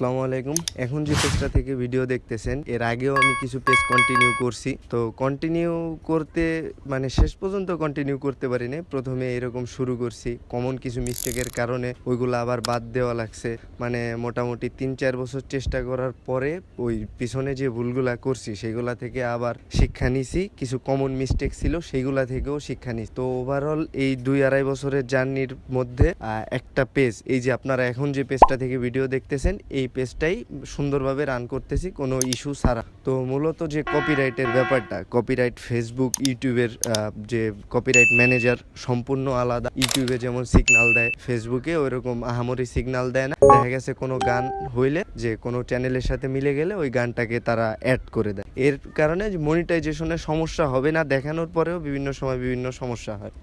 আসসালামু আলাইকুম। এখন যে পেজটা থেকে ভিডিও দেখতেছেন এর আগেও আমি কিছু পেজ কন্টিনিউ করছি। তো কন্টিনিউ করতে মানে শেষ পর্যন্ত কন্টিনিউ করতে পারিনি। প্রথমে এরকম শুরু করছি, কমন কিছু মিস্টেকের কারণে ওইগুলো আবার বাদ দেওয়া লাগছে। মানে মোটামুটি ৩-৪ বছর চেষ্টা করার পরে ওই পিছনে যে ভুলগুলা করছি সেগুলা থেকে আবার শিক্ষা নিছি। কিছু কমন মিস্টেক ছিল সেইগুলা থেকেও শিক্ষা নিছি। তো ওভারঅল এই ২-২.৫ বছরের জার্নির মধ্যে একটা পেজ, এই যে আপনারা এখন যে পেজটা থেকে ভিডিও দেখতেছেন এই পেজটাই সুন্দরভাবে রান করতেছি কোনো ইস্যু ছাড়া। তো মূলত যে কপিরাইটের ব্যাপারটা, কপিরাইট ফেসবুক ইউটিউবের যে কপিরাইট ম্যানেজার সম্পূর্ণ আলাদা। ইউটিউবে যেমন সিগন্যাল দেয়, ফেসবুকে ওইরকম আহামরি সিগন্যাল দেয় না। দেখা গেছে কোনো গান হইলে যে কোনো চ্যানেলের সাথে মিলে গেলে ওই গানটাকে তারা অ্যাড করে দেয়। এর কারণে মনিটাইজেশনের সমস্যা হবে না, দেখানোর পরেও বিভিন্ন সময় বিভিন্ন সমস্যা হয়।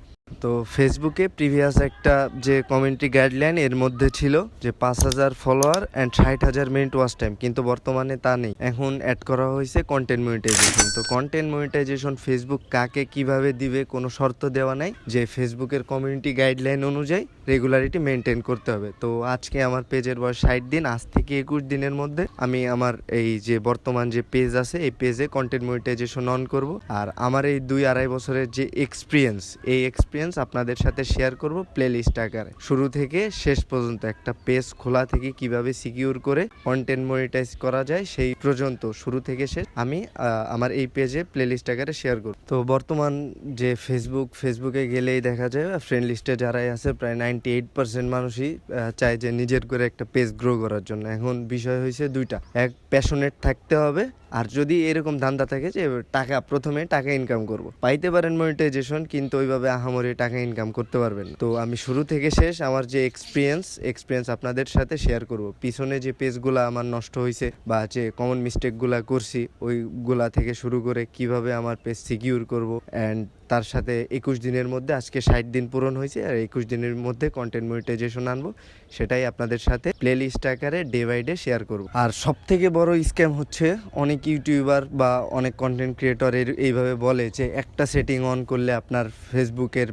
তো ফেসবুকে প্রিভিয়াস একটা যে কমিউনিটি গাইডলাইন এর মধ্যে ছিল যে ৫,০০০ follower and ৬০,০০০ minute watch time, কিন্তু বর্তমানে তা নেই। এখন অ্যাড করা হয়েছে কন্টেন্ট মনিটাইজেশন। তো কন্টেন্ট মনিটাইজেশন ফেসবুক কাকে কিভাবে দিবে কোনো শর্ত দেওয়া নাই, যে ফেসবুকের কমিউনিটি গাইডলাইন অনুযায়ী রেগুলারিটি মেনটেন করতে হবে। তো আজকে আমার পেজের বয়স ৬০ দিন, আজ থেকে ২১ দিনের মধ্যে আমি আমার এই যে বর্তমান যে পেজ আছে এই পেজে কন্টেন্ট মনিটাইজেশন অন করব। আর আমার এই ২-২.৫ বছরের যে এক্সপিরিয়েন্স, এই এক্সপিরিয়েন্স আপনাদের সাথে শেয়ার করব প্লে লিস্ট আকারে। শুরু থেকে শেষ পর্যন্ত একটা পেজ খোলা থেকে কিভাবে সিকিউর করে কন্টেন্ট মনিটাইজ করা যায় সেই পর্যন্ত শুরু থেকে শেষ আমি আমার এই পেজে প্লে লিস্ট আকারে শেয়ার করব। তো বর্তমান যে ফেসবুকে গেলেই দেখা যায় ফ্রেন্ড লিস্টে যারাই আছে প্রায় 98% মানুষই চায় যে নিজের করে একটা পেজ গ্রো করার জন্য। এখন বিষয় হয়েছে দুইটা, এক প্যাশনেট থাকতে হবে, আর যদি এরকম ধান্দা থাকে যে প্রথমে টাকা ইনকাম করব, পাইতে পারেন মনিটাইজেশন, কিন্তু ওইভাবে আহামরি টাকা ইনকাম করতে পারবেন না। তো আমি শুরু থেকে শেষ আমার যে এক্সপিরিয়েন্স আপনাদের সাথে শেয়ার করব। পিছনে যে পেজগুলো আমার নষ্ট হয়েছে বা যে কমন মিস্টেকগুলো করছি ওইগুলা থেকে শুরু করে কিভাবে আমার পেজ সিকিউর করব, অ্যান্ড তার সাথে ২১ দিনের মধ্যে, আজকে ৬০ দিন পূরণ হয়েছে, আর ২১ দিনের মধ্যে কন্টেন্ট মনিটাইজেশন আনবো, সেটাই আপনাদের সাথে প্লে লিস্ট আকারে ডে বাই ডে শেয়ার করব। আর সব থেকে বড় স্ক্যাম হচ্ছে অনেক ইউটিউবার বা অনেক কন্টেন্ট ক্রিয়েটর এইভাবে বলে যে একটা সেটিং অন করলে আপনার ফেসবুকের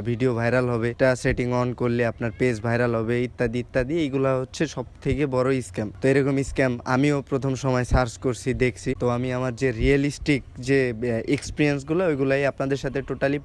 ভিডিও ভাইরাল হবে, একটা সেটিং অন করলে আপনার পেজ ভাইরাল হবে, ইত্যাদি ইত্যাদি। এইগুলো হচ্ছে সব থেকে বড় স্ক্যাম। তো এরকম স্ক্যাম আমিও প্রথম সময় সার্চ করছি, দেখছি। তো আমি আমার যে রিয়েলিস্টিক যে এক্সপিরিয়েন্সগুলো ওইগুলাই আপনাদের সাথে টোটালি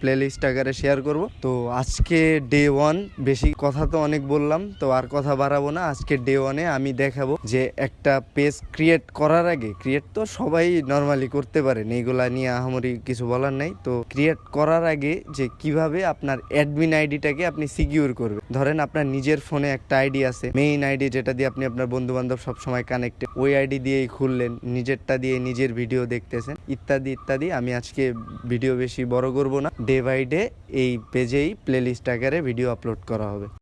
প্লে লিস্ট আকারে শেয়ার করব। তো আজকে ডে 1, বেশি কথা তো অনেক বললাম, তো আর কথা বাড়াবো না। আজকে ডে 1-এ আমি দেখাবো যে একটা পেজ ক্রিয়েট করার আগে, ক্রিয়েট তো সবাই নর্মালি করতে পারেন, এইগুলা নিয়ে আহামরি কিছু বলার নাই। তো ক্রিয়েট করার আগে যে কিভাবে আপনার অ্যাডমিন আইডিটাকে আপনি সিকিউর করবেন। ধরেন আপনার নিজের ফোনে একটা আইডি আছে, মেইন আইডি, যেটা দিয়ে আপনি আপনার বন্ধু বান্ধব সবসময় কানেক্টেড, ওই আইডি দিয়েই খুললেন, নিজেরটা দিয়ে নিজের ভিডিও দেখতেছেন, ইত্যাদি ইত্যাদি। আমি আজকে ভিডিও বেশি বড় করব না, ডে বাই ডে এই পেজেই প্লে লিস্ট আকারে ভিডিও আপলোড করা হবে।